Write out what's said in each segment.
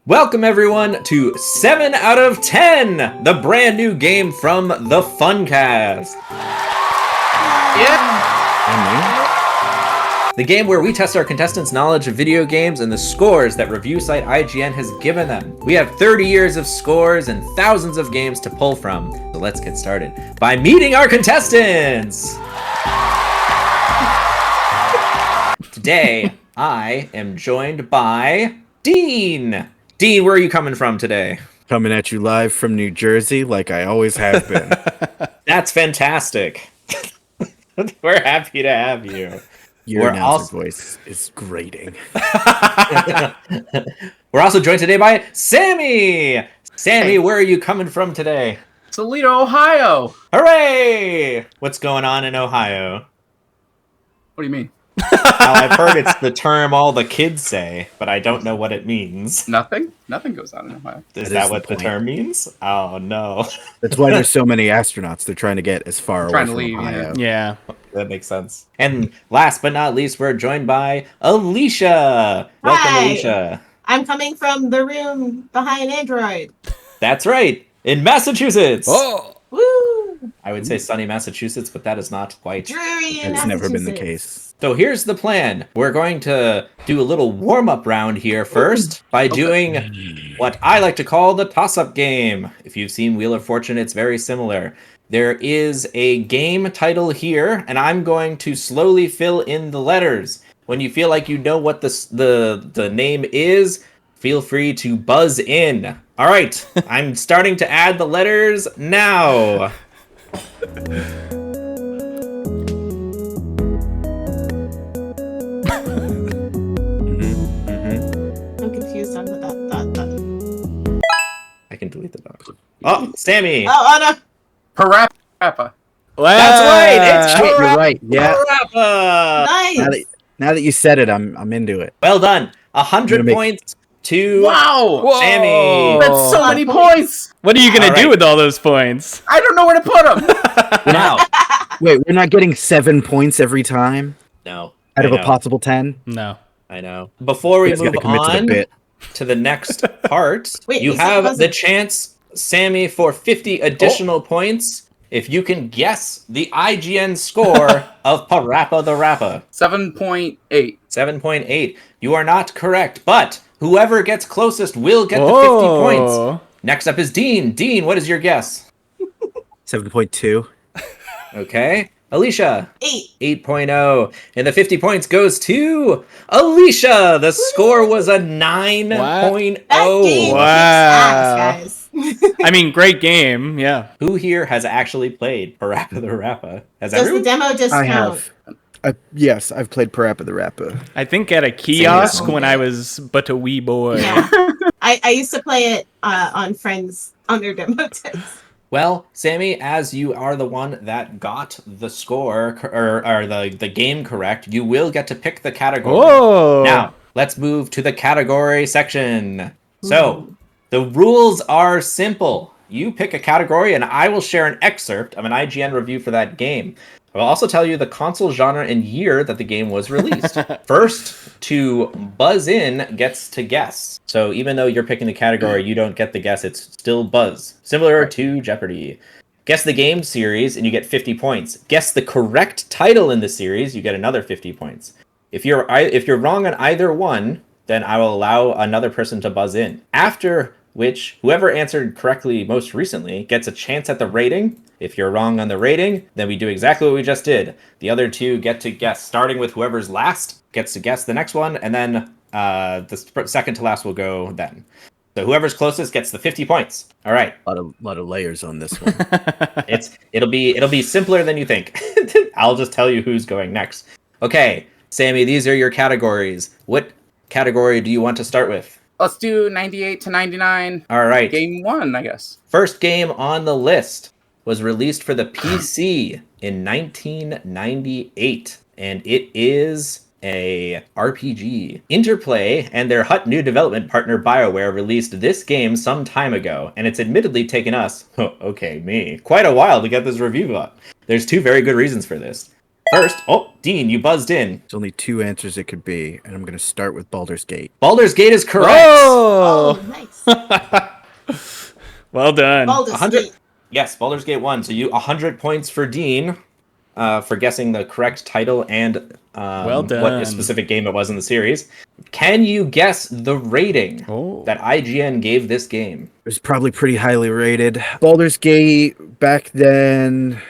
Welcome everyone to 7 out of 10, the brand new game from the Funcast. Yeah. The game where we test our contestants' knowledge of video games and the scores that review site IGN has given them. We have 30 years of scores and thousands of games to pull from. So let's get started by meeting our contestants. Today, I am joined by Dean. Dean, where are you coming from today? Coming at you live from New Jersey, like I always have been. That's fantastic. We're happy to have you. Your announcer voice is grating. We're also joined today by Sammi. Sammi, hey. Where are you coming from today? Toledo, Ohio. Hooray! What's going on in Ohio? What do you mean? Well, I've heard it's the term all the kids say, but I don't know what it means. Nothing? Nothing goes on in Ohio. Is that what the term means? Oh, no. That's why there's so many astronauts. They're trying to get as far away from Ohio. Yeah. That makes sense. And last but not least, we're joined by Alicia. Welcome, Hi. Alicia. I'm coming from the room behind Android. That's right. In Massachusetts. Oh. Woo! I would say sunny Massachusetts, but that is not quite. Dreary in It's never been the Massachusetts. case. So here's the plan. We're going to do a little warm-up round here first by doing what I like to call the toss-up game. If you've seen Wheel of Fortune, it's very similar. There is a game title here, and I'm going to slowly fill in the letters. When you feel like you know what the name is, feel free to buzz in. All right, I'm starting to add the letters now. I'm confused on that. I can delete the dog. Oh, Sammi. Oh no! Parappa. That's right. It's You're right. Yeah. Parappa. Nice! Now that you said it, I'm into it. Well done. 100 points to Wow! Sammi. That's so many points! What are you going All to right. do with all those points? I don't know where to put them! Now, Wait, we're not getting 7 points every time no. out of I a know. possible 10? No. I know. Before we You guys move gotta commit to the on bit. to the next part, Wait, you you said have wasn't- the chance, Sammi, for 50 additional points if you can guess the IGN score of Parappa the Rappa. 7.8. 7.8. You are not correct, but whoever gets closest will get the 50 points. Next up is Dean. Dean, what is your guess? 7.2. Okay. Alicia. 8. 8.0. And the 50 points goes to Alicia. The score was a 9.0. That game Wow. kicks ass, guys. I mean, great game. Yeah. Who here has actually played Parappa the Rappa? Has Does the everyone? demo just I count? have. Yes, I've played Parappa the Rappa. I think at a kiosk Same. when I was but a wee boy. Yeah. I used to play it on Friends on their demo discs. Well, Sammi, as you are the one that got the score or the game correct, you will get to pick the category. Oh. Now, let's move to the category section. So, the rules are simple. You pick a category, and I will share an excerpt of an IGN review for that game. I will also tell you the console genre and year that the game was released. First to buzz in gets to guess. So even though you're picking the category, you don't get the guess. It's still buzz. Similar to Jeopardy! Guess the game series, and you get 50 points. Guess the correct title in the series, you get another 50 points. If you're wrong on either one, then I will allow another person to buzz in. After which, whoever answered correctly most recently gets a chance at the rating. If you're wrong on the rating, then we do exactly what we just did. The other two get to guess, starting with whoever's last gets to guess the next one, and then the second to last will go then. So whoever's closest gets the 50 points. All right. A lot of layers on this one. It'll be simpler than you think. I'll just tell you who's going next. Okay, Sammi, these are your categories. What category do you want to start with? Let's do 98 to 99. All right. Game 1, I guess. First game on the list was released for the PC in 1998, and it is a RPG. Interplay and their hot new development partner BioWare released this game some time ago, and it's admittedly taken us, quite a while to get this review up. There's two very good reasons for this. First, Dean, you buzzed in. There's only 2 answers it could be, and I'm going to start with Baldur's Gate. Baldur's Gate is correct. Oh! Nice. Well done. Baldur's 100. Gate. Yes, Baldur's Gate 1. So you 100 points for Dean for guessing the correct title and Well what done. specific game it was in the series. Can you guess the rating that IGN gave this game? It was probably pretty highly rated. Baldur's Gate back then,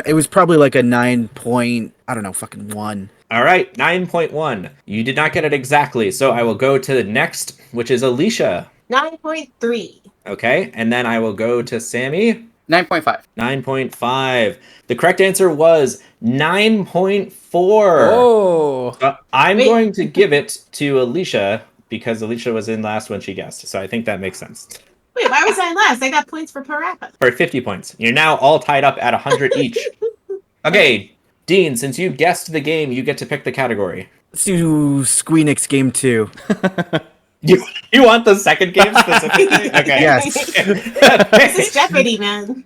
it was probably like a 9.1. All right, 9.1. You did not get it exactly, so I will go to the next, which is Alicia. 9.3. Okay, and then I will go to Sammy. 9.5. 9.5. The correct answer was 9.4. Oh. I'm Wait. going to give it to Alicia because Alicia was in last when she guessed. So I think that makes sense. Wait, why was I last? I got points for Parappa. For 50 points. You're now all tied up at 100 each. Okay, Dean, since you guessed the game, you get to pick the category. Let's do Squeenix Game 2. You want the second game specifically? Okay. Yes. This is Jeopardy, man.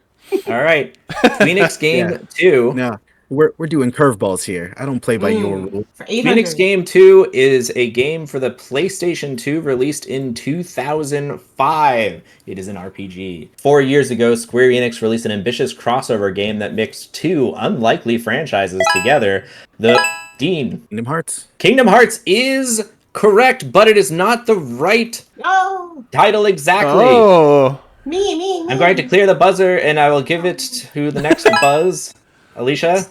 All right. Phoenix Game Yeah. 2. No, we're doing curveballs here. I don't play by your rules. For 800. Phoenix Game 2 is a game for the PlayStation 2 released in 2005. It is an RPG. 4 years ago, Square Enix released an ambitious crossover game that mixed two unlikely franchises together. Dean. Kingdom Hearts. Kingdom Hearts is correct, but it is not the right No, title exactly. Oh. me. I'm going to clear the buzzer, and I will give it to the next buzz. Alicia?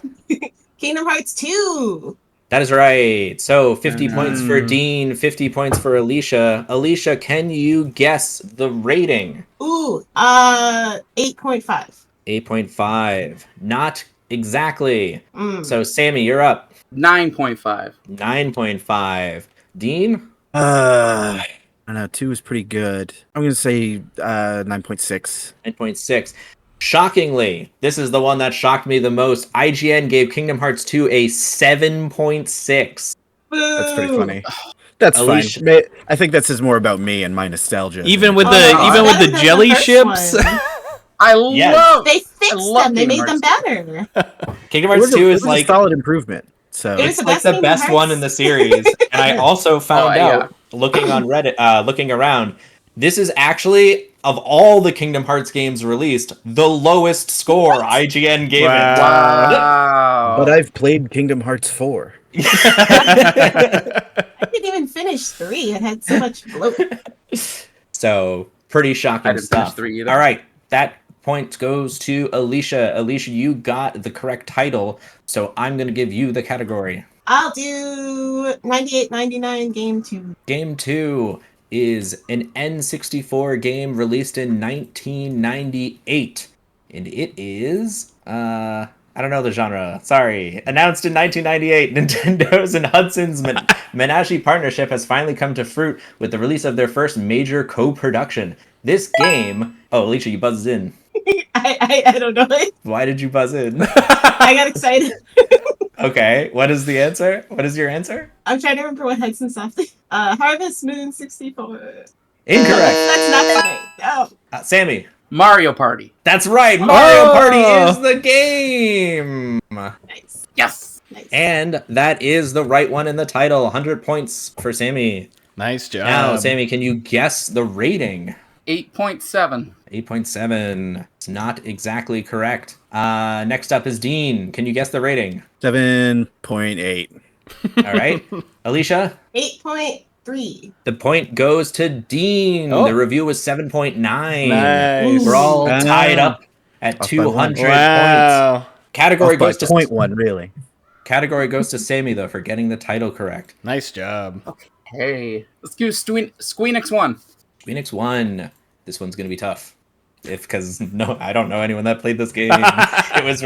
Kingdom Hearts 2. That is right. So 50 points for Dean, 50 points for Alicia. Alicia, can you guess the rating? Ooh, 8.5. 8.5. Not exactly. Mm. So Sammy, you're up. 9.5. 9.5. Dean? I don't know. 2 is pretty good. I'm gonna say 9.6. 9.6. Shockingly, this is the one that shocked me the most. IGN gave Kingdom Hearts 2 a 7.6. That's pretty Boo. funny. That's Alicia- fine. I think that says more about me and my nostalgia. Even with Oh, the better than jelly the first ships. one. I Yes. love. They fixed love them. They Kingdom made them Hearts. better. Kingdom it Hearts was, 2 it is was like a solid improvement. So It was it's the like best the Kingdom best one Hearts. in the series. And I also found yeah. out, looking on Reddit, looking around, this is actually, of all the Kingdom Hearts games released, the lowest score IGN gave Wow. Wow. but I've played Kingdom Hearts 4. it. I didn't even finish 3. It had so much bloat. So, pretty I shocking didn't finish stuff. 3 either. All right, that point goes to Alicia. Alicia, you got the correct title, so I'm going to give you the category. I'll do 98.99 game 2. Game 2 is an N64 game released in 1998. And it is, I don't know the genre. Sorry. Announced in 1998, Nintendo's and Hudson's Menashe partnership has finally come to fruit with the release of their first major co-production. This game... Oh, Alicia, you buzzed in. I don't know it. Why did you buzz in? I got excited. Okay, what is the answer? What is your answer? I'm trying to remember what Hudson Soft. Harvest Moon 64. Incorrect. That's not right. No. Sammy. Mario Party. That's right. Mario Party Oh. is the game. Nice. Yes. Nice. And that is the right one in the title. 100 points for Sammy. Nice job. Now, Sammy, can you guess the rating? 8.7. 8.7. It's not exactly correct. Next up is Dean. Can you guess the rating? 7.8. All right. Alicia? 8.3. The point goes to Dean. Oh. The review was 7.9. Nice. We're all Ah. tied up at Off by 200 one. points. Wow. Category Off by goes to 0.1, really. Category goes to Sammy though for getting the title correct. Nice job. Hey. Let's do Squeenix 1. Phoenix 1. This one's gonna be tough. Because I don't know anyone that played this game. It was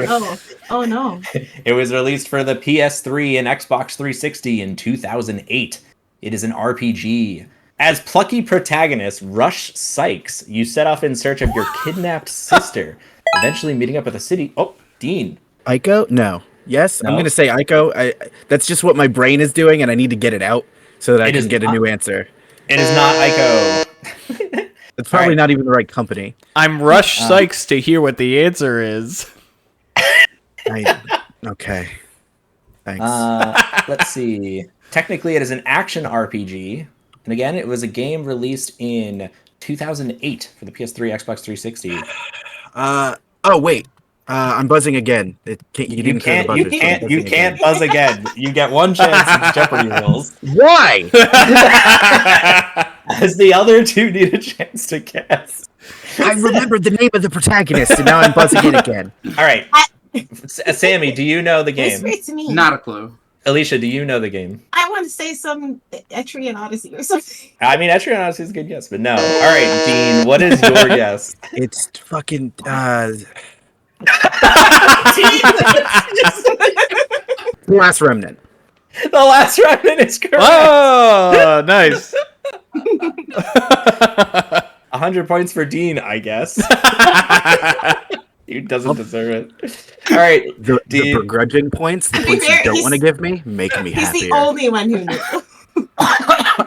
Oh no. it was released for the PS3 and Xbox 360 in 2008. It is an RPG. As plucky protagonist Rush Sykes, you set off in search of your kidnapped sister, eventually meeting up at the city. Oh, Dean. Ico? No. Yes, I'm No? going to say Ico. That's just what my brain is doing, and I need to get it out so that I It is can get a not- new answer. It is not Ico. It's probably Alright. not even the right company. I'm Rush Sykes to hear what the answer is. Okay. Thanks. Let's see. Technically, it is an action RPG. And again, it was a game released in 2008 for the PS3, Xbox 360. Oh wait. I'm buzzing again. You didn't clear the buzzers, so I'm buzzing you again. can't buzz again. You get one chance. It's Jeopardy rules. Why? As the other two need a chance to guess. I remembered the name of the protagonist, and now I'm buzzing it again. All right, Sammy, do you know the game? Whisper it to me. Not a clue. Alicia, do you know the game? I want to say some Etrian Odyssey or something. I mean, Etrian Odyssey is a good guess, but no. All right, Dean, what is your guess? It's fucking. The Last Remnant. The Last Remnant is correct. Oh, nice. 100 points for Dean, I guess. He doesn't deserve it. All right, The Dean. begrudging points, the To be points you fair, don't he's- want to give me, make me He's happier. the only one who knew. All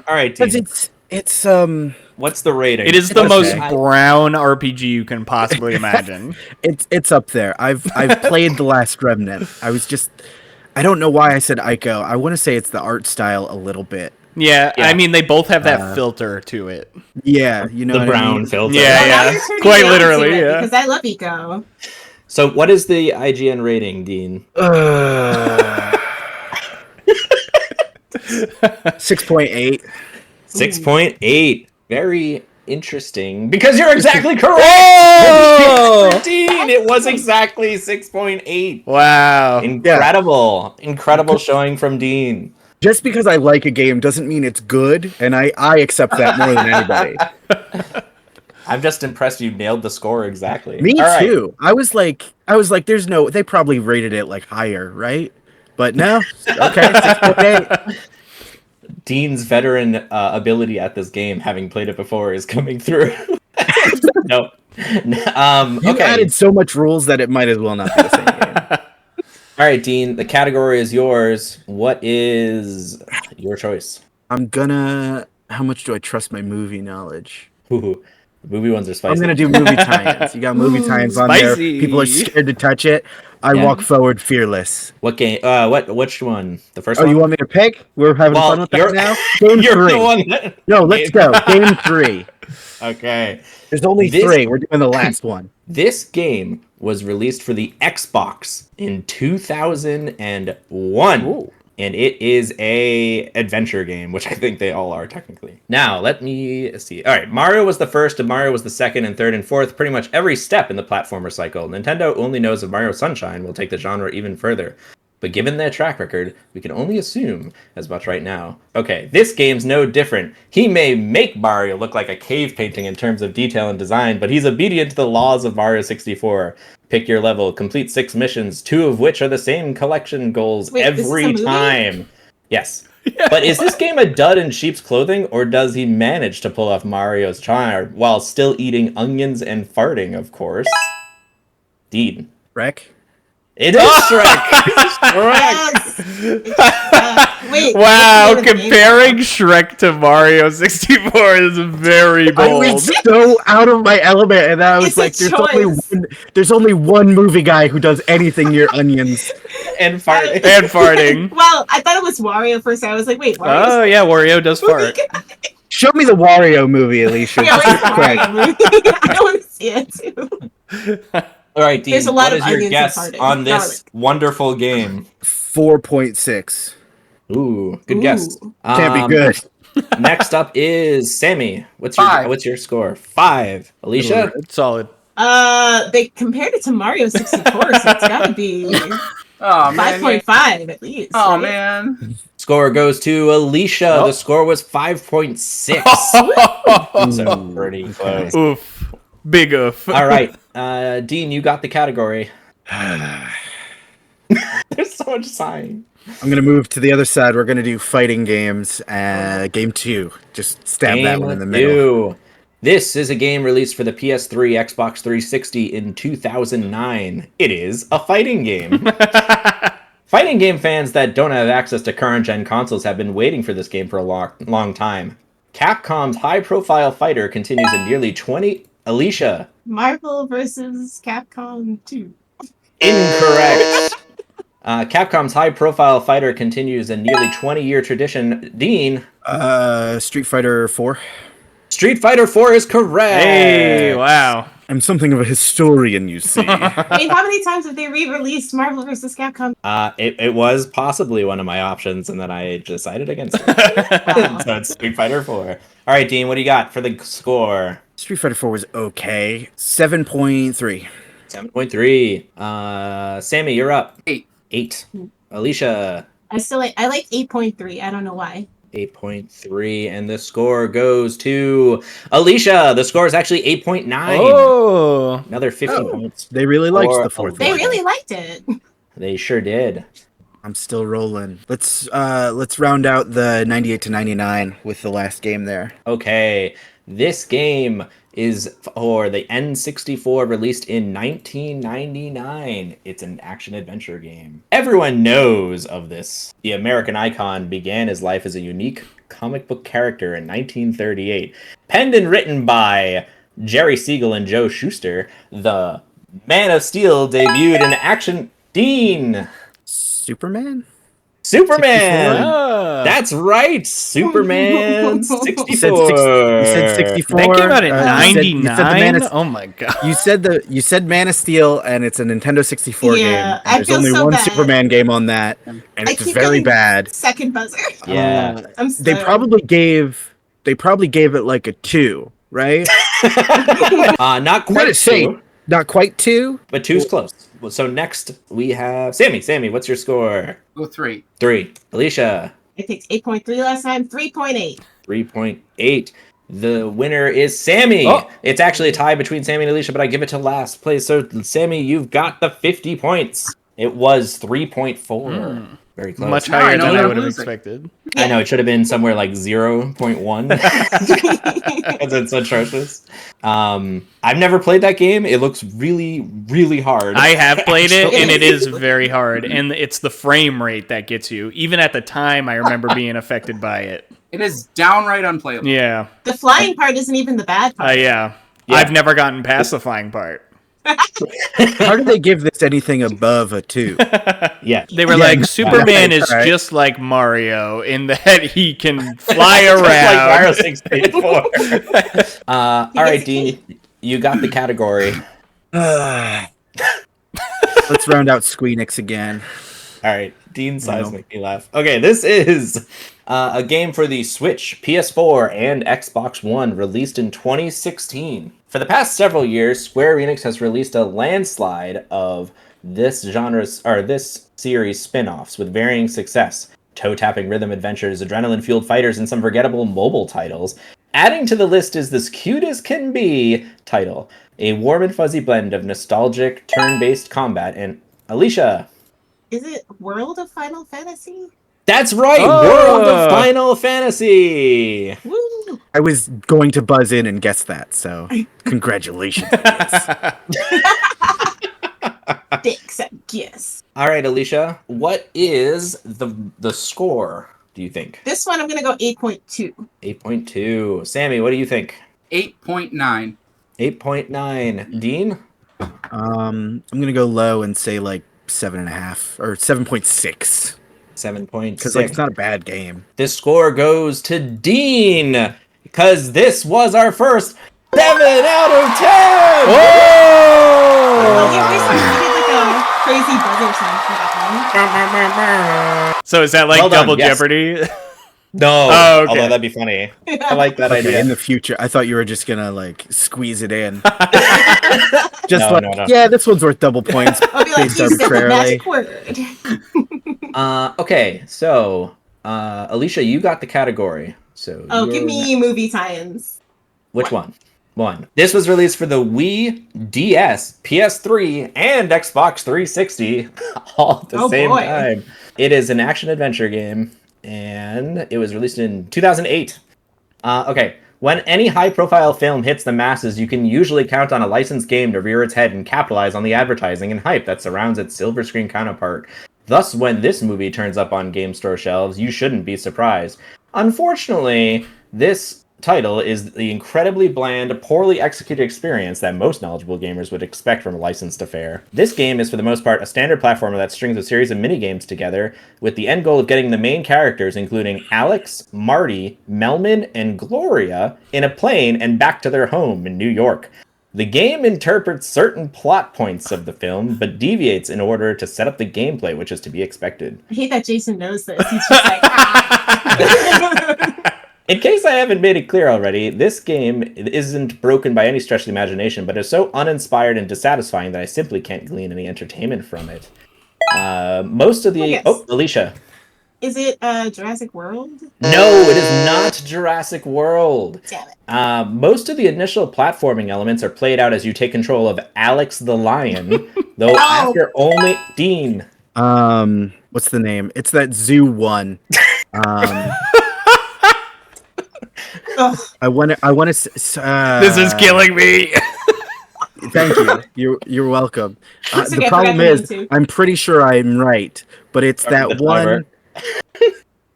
right, Because Dean. it's What's the rating? It is the Okay. most brown RPG you can possibly imagine. it's up there. I've played The Last Remnant. I don't know why I said Ico. I want to say it's the art style a little bit. Yeah, Yeah. I mean, they both have that filter to it. Yeah, you know The what I brown mean? filter. Yeah, Well, now yeah. you're turning Quite me on to literally, it, yeah. Because I love Eco. So, what is the IGN rating, Dean? 6.8. 6.8. Very interesting. Because you're exactly correct! Oh! Dean, it was exactly 6.8. Wow. Incredible. Incredible showing from Dean. Just because I like a game doesn't mean it's good, and I accept that more than anybody. I'm just impressed you nailed the score exactly. Me All right. too. I was like, there's no. They probably rated it like higher, right? But no. Okay, 6.8. Dean's veteran ability at this game, having played it before, is coming through. No. You Okay. added so much rules that it might as well not be the same game. All right, Dean. The category is yours. What is your choice? I'm gonna. How much do I trust my movie knowledge? Ooh, movie ones are spicy. I'm gonna do movie tie-ins. You got movie tie-ins on there. Spicy. People are scared to touch it. I Yeah. walk forward fearless. What game? Which one? The first Oh, one? you want me to pick? We're having Well, fun with that you're- now. Game You're 3. the one that... No, let's go. Game 3. Okay. There's only This- 3. We're doing the last one. This game was released for the Xbox in 2001. Ooh. And it is a adventure game, which I think they all are technically. Now, let me see. All right, Mario was the first, and Mario was the second and third and fourth, pretty much every step in the platformer cycle. Nintendo only knows if Mario Sunshine will take the genre even further. But given their track record, we can only assume as much right now. Okay, this game's no different. He may make Mario look like a cave painting in terms of detail and design, but he's obedient to the laws of Mario 64. Pick your level, complete 6 missions, 2 of which are the same collection goals Wait, this is a every movie? time. Yes. But is this game a dud in sheep's clothing, or does he manage to pull off Mario's charm while still eating onions and farting, of course? Dean. Wreck? It is Shrek! Yes! Wait. Wow, what's the name of the game? comparing Shrek to Mario 64 is very I bold. went so out of my element, and I was It's a like, choice. there's only one movie guy who does anything near onions. And farting. And farting. Well, I thought it was Wario first. I was like, wait, Wario's Oh, yeah, Wario does fart. Show me the Wario movie, Alicia. Yeah, Just where's the quick. Wario movie? I want to see it too. All right, Dean, There's a lot what of is your onions guess and farting. on this Garlic. wonderful game? 4.6. Ooh, good guess. Can't be good. Next up is Sammy. What's 5. your score? 5. Alicia? Solid. They compared it to Mario 64, so it's gotta be Oh man. 5.5 at least. Oh right? man. Score goes to Alicia. Oh. The score was 5.6. So pretty close. Oof. Big oof. All right, Dean, you got the category. There's so much sighing. I'm gonna move to the other side. We're gonna do fighting games. Game 2. Just stab that one in the middle. 2. This is a game released for the PS3, Xbox 360 in 2009. It is a fighting game. Fighting game fans that don't have access to current-gen consoles have been waiting for this game for a long time. Capcom's high-profile fighter continues in nearly 20... Alicia. Marvel versus Capcom 2. Incorrect. Capcom's high-profile fighter continues a nearly 20-year tradition. Dean. Street Fighter 4. Street Fighter 4 is correct. Hey, wow. I'm something of a historian, you see. I mean, how many times have they re-released Marvel vs. Capcom? It was possibly one of my options, and then I decided against it. Wow. So it's Street Fighter 4. All right, Dean, what do you got for the score? Street Fighter 4 was okay. 7.3. 7.3. Sammy, you're up. 8. 8. Alicia, I like 8.3. I don't know why. 8.3. And the score goes to Alicia. The score is actually 8.9. Oh. Another 50 points. They really liked Or- the fourth They one. really liked it. They sure did. I'm still rolling. Let's round out the 98 to 99 with the last game there. Okay, this game is for the N64, released in 1999. It's an action-adventure game. Everyone knows of this. The American icon began his life as a unique comic book character in 1938. Penned and written by Jerry Siegel and Joe Shuster, the Man of Steel debuted in action... Dean! Superman? Superman! Ah. That's right! Superman 64! You said 64. That came out in you said the Man '99. of, Oh my god. you said Man of Steel, and it's a Nintendo 64 Yeah, game. I There's feel only so one bad. Superman game on that, and I it's keep very getting bad. Second buzzer. Yeah. I'm They sorry. probably gave it like a 2, right? Not I'm quite gonna say 2, not quite 2. but 2's close. Well, so next we have Sammy. Sammy, what's your score? Go 3. 3. Alicia, I picked 8.3 last time. 3.8. 3.8. The winner is Sammy. Oh. It's actually a tie between Sammy and Alicia, but I give it to last place. So Sammy, you've got the 50 points. It was 3.4. Very close. Much Now I higher know than that I I'm would have losing. expected. I know, it should have been somewhere like 0.1. Because it's atrocious. I've never played that game. It looks really, really hard. I have played it, and it is Actually. very hard. And it's the frame rate that gets you. Even at the time, I remember being affected by it. It is downright unplayable. Yeah. The flying part isn't even the bad part. Yeah. Yeah. I've never gotten past the flying part. How did they give this anything above a 2? Yeah. They were Yeah, like, no, Superman right, is right. just like Mario in that he can fly Just like Mario around. 64. All right, Dean, you got the category. Let's round out Squeenix again. All right, Dean's size No. make me laugh. Okay, this is a game for the Switch, PS4, and Xbox One, released in 2016. For the past several years, Square Enix has released a landslide of this series spin-offs with varying success. Toe-tapping rhythm adventures, adrenaline-fueled fighters, and some forgettable mobile titles. Adding to the list is this Cute as Can Be title, a warm and fuzzy blend of nostalgic turn-based combat. And Alicia, Is it World of Final Fantasy? that's right, Oh. World of Final Fantasy. Woo! I was going to buzz in and guess that, so congratulations. I guess. Dicks, I guess. All right, Alicia, what is the score, do you think? This one I'm gonna go 8.2. 8.2. Sammy, what do you think? 8.9. 8.9. Dean? I'm gonna go low and say like 7.5 or 7.6 7.6. because like it's not a bad game. This score goes to Dean because this was our first 7 out of 10. Oh, yeah, we did like a crazy buzzer sound for that one. So is that like Well done, Double yes. Jeopardy? No, Oh, okay. although that'd be funny. I like that Okay, idea. in the future, I thought you were just gonna like squeeze it in. Just No, like, no. yeah, this one's worth double points. I'll be like, Based you said the arbitrarily. magic word. Okay, so Alicia, you got the category. So Oh, you're give me next. movie tie-ins. Which one? One. This was released for the Wii, DS, PS3, and Xbox 360 all at the Oh, same boy. time. It is an action-adventure game, and it was released in 2008. Okay, when any high-profile film hits the masses, you can usually count on a licensed game to rear its head and capitalize on the advertising and hype that surrounds its silver screen counterpart. Thus, when this movie turns up on game store shelves, you shouldn't be surprised. Unfortunately, this title is the incredibly bland, poorly executed experience that most knowledgeable gamers would expect from a licensed affair. This game is for the most part a standard platformer that strings a series of minigames together with the end goal of getting the main characters, including Alex, Marty, Melman, and Gloria, in a plane and back to their home in New York. The game interprets certain plot points of the film, but deviates in order to set up the gameplay, which is to be expected. I hate that Jason knows this. He's just like, ah. In case I haven't made it clear already, this game isn't broken by any stretch of the imagination, but is so uninspired and dissatisfying that I simply can't glean any entertainment from it. Most of the... yes. Oh, Alicia. Is it Jurassic World? No, it is not Jurassic World. Damn it. Most of the initial platforming elements are played out as you take control of Alex the Lion, though after only... Dean. What's the name? It's that zoo one. I want to. This is killing me. Thank you. You're welcome. It's The okay, I problem forgot is, the name too. I'm pretty sure I'm right, but it's Sorry, that the one. timer.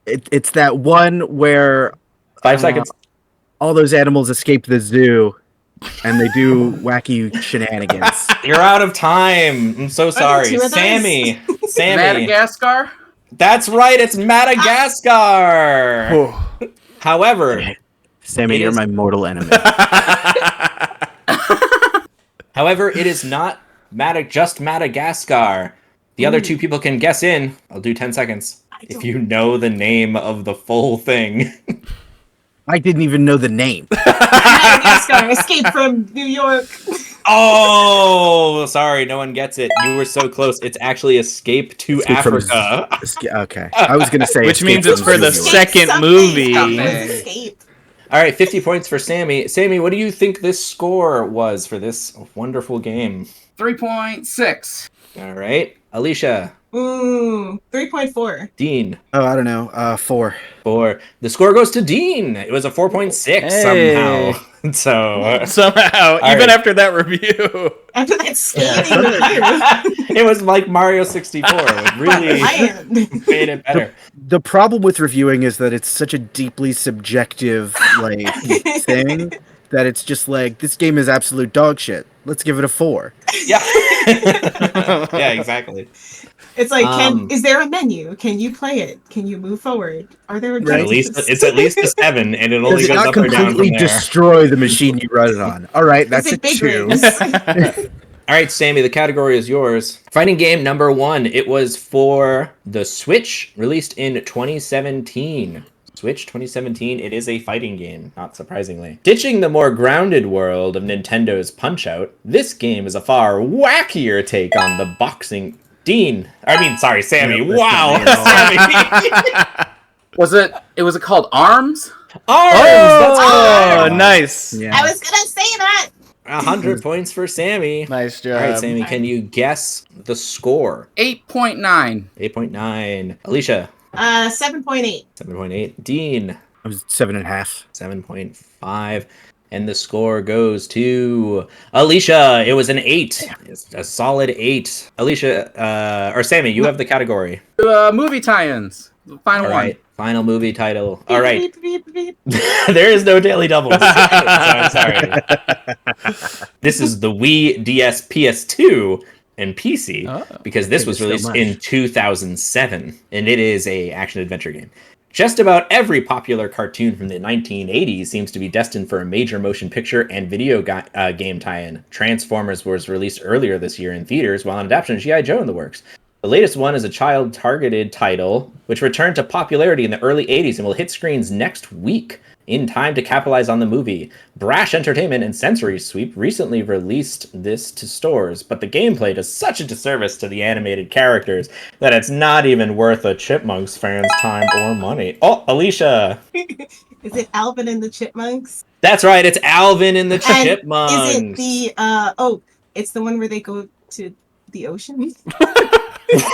It's that one where 5 seconds. all those animals escape the zoo, and they do wacky shenanigans. You're out of time. I'm so sorry. two of those? Sammy. Madagascar? That's right. It's Madagascar. However, Sammy, It you're is- my mortal enemy. However, it is not just Madagascar. The other two people can guess in. I'll do 10 seconds. If you know the name of the full thing. I didn't even know the name. Madagascar, Escape from New York. Oh, sorry. No one gets it. You were so close. It's actually Escape to Escape from- Africa. Okay, I was gonna say, Which Escape means it's from for the New York. second Something. movie. Escape. All right, 50 points for Sammy. Sammy, what do you think this score was for this wonderful game? 3.6. All right. Alicia, 3.4. Dean, Oh, I don't know. 4. 4. The score goes to Dean. It was a 4.6 Hey. somehow. So Somehow, All even right. after that review. After that scathing review. it was like Mario 64. It really Lion. made it better. The problem with reviewing is that it's such a deeply subjective thing that it's just like, this game is absolute dog shit. Let's give it a 4. Yeah. Yeah, exactly. It's like, Um, is there a menu? Can you play it? Can you move forward? Are there objectives? It's at least a 7, and it only Does it goes not up or down completely from there. destroy the machine you run it on? All right, that's Is a it big 2. rings? All right, Sammy, the category is yours. Fighting game number 1. It was for the Switch, released in 2017. Switch 2017, it is a fighting game, not surprisingly. Ditching the more grounded world of Nintendo's Punch-Out, this game is a far wackier take on the boxing... Sammy. Yeah, Wow. that's Sammy. Was it called Arms? Arms! Oh, That's nice. Yeah. I was gonna say that. 100 points for Sammy. Nice job. All right, Sammy, can you guess the score? 8.9. 8.9. Alicia, 7.8. 7.8. Dean, I was 7.5. 7.5. And the score goes to Alicia. It was an 8. It's a solid 8. Alicia, or Sammy, you have the category. Movie tie-ins. The final All one. right. Final movie title. All right. Beep, beep, beep, beep. There is no daily doubles. So I'm sorry. This is the Wii, DS, PS2, and PC because this was Thank you so released in 2007, and it is a action-adventure game. Just about every popular cartoon from the 1980s seems to be destined for a major motion picture and video game tie-in. Transformers was released earlier this year in theaters, while an adaptation of G.I. Joe in the works. The latest one is a child-targeted title, which returned to popularity in the early 80s and will hit screens next week, in time to capitalize on the movie. Brash Entertainment and Sensory Sweep recently released this to stores, but the gameplay does such a disservice to the animated characters that it's not even worth a Chipmunks fan's time or money. Oh, Alicia! Is it Alvin and the Chipmunks? That's right, it's Alvin and the And Chipmunks! Is it the it's the one where they go to the ocean? There's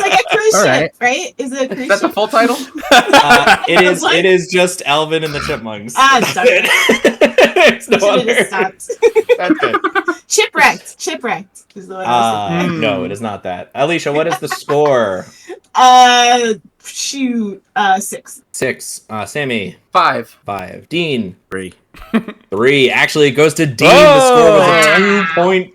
like a cruise All ship, right? Is it a cruise Is that the ship? full title? What? It is just Alvin and the Chipmunks. Ah, That's darn it. There's no Should have just other. stopped. That's it. Shipwrecked is the one I was thinking. No, it is not that. Alicia, what is the score? shoot, 6. 6. Sammy, 5. 5. Dean, 3. 3. Actually, it goes to Dean. Oh! The score was a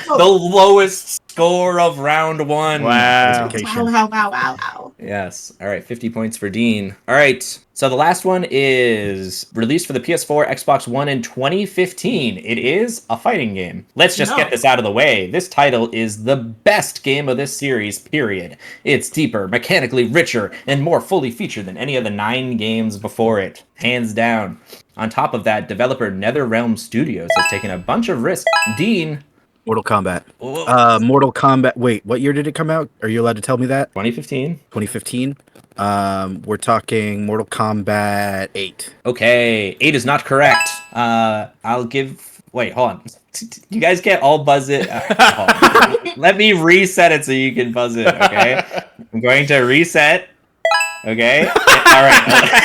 2.2. The lowest score of round 1. Wow. Wow. Yes. All right. 50 points for Dean. All right. So the last one is released for the PS4, Xbox One in 2015. It is a fighting game. Let's just get this out of the way. This title is the best game of this series, period. It's deeper, mechanically richer, and more fully featured than any of the 9 games before it. Hands down. On top of that, developer NetherRealm Studios has taken a bunch of risks. Dean. Mortal Kombat. Whoa. Mortal Kombat. Wait, what year did it come out? Are you allowed to tell me that? 2015. 2015. We're talking Mortal Kombat 8. Okay, 8 is not correct. I'll give... Wait, hold on. You guys can't all buzz it. Hold on. Let me reset it so you can buzz it, okay? I'm going to reset. Okay? All right.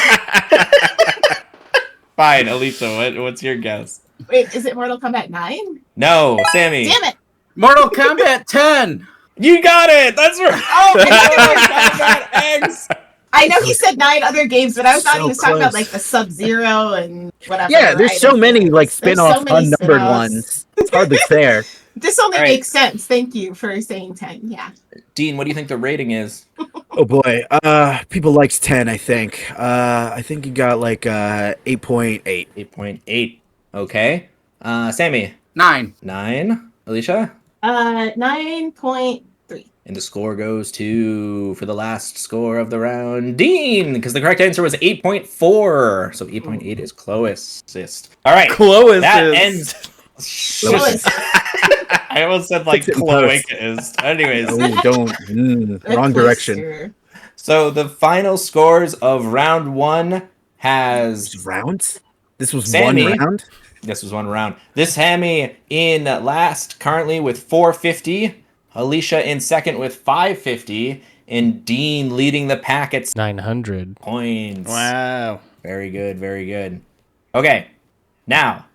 Fine, Alicia, what's your guess? Wait, is it Mortal Kombat 9? No, Sammy. Damn it! Mortal Kombat 10. You got it! That's right! Oh, Kombat X! I know he said 9 other games, but I thought he was talking about close. like the Sub-Zero and whatever. Yeah, there's so many like There's spin-off so many unnumbered spin-offs. ones. It's hardly fair. This only All right. makes sense. Thank you for saying 10. Yeah. Dean, what do you think the rating is? Oh boy. People likes 10, I think. I think you got like 8.8. 8.8. Okay. Sammy. 9. 9. Alicia? 9.3. And the score goes to, for the last score of the round, Dean, because the correct answer was 8.4. So 8.8 is closest. All right. Closest. That ends. Close. I almost said like Fix it in post. cloakist. Anyways, Oh, don't. Wrong direction. Closer. so the final scores of round 1 has... Rounds? This was Sammy. one round? This was one round. This Hammy in last, currently with 450. Alicia in second with 550. And Dean leading the pack at 900 points. Wow. Very good, very good. Okay, now,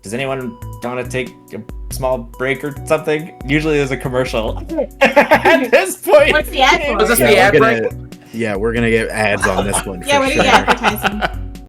does anyone want to take a small break or something? Usually there's a commercial at this point. What's the ad for? Was this Yeah, the ad we're break? gonna, yeah, we're gonna get ads on this one. Yeah, for what are you sure. advertising?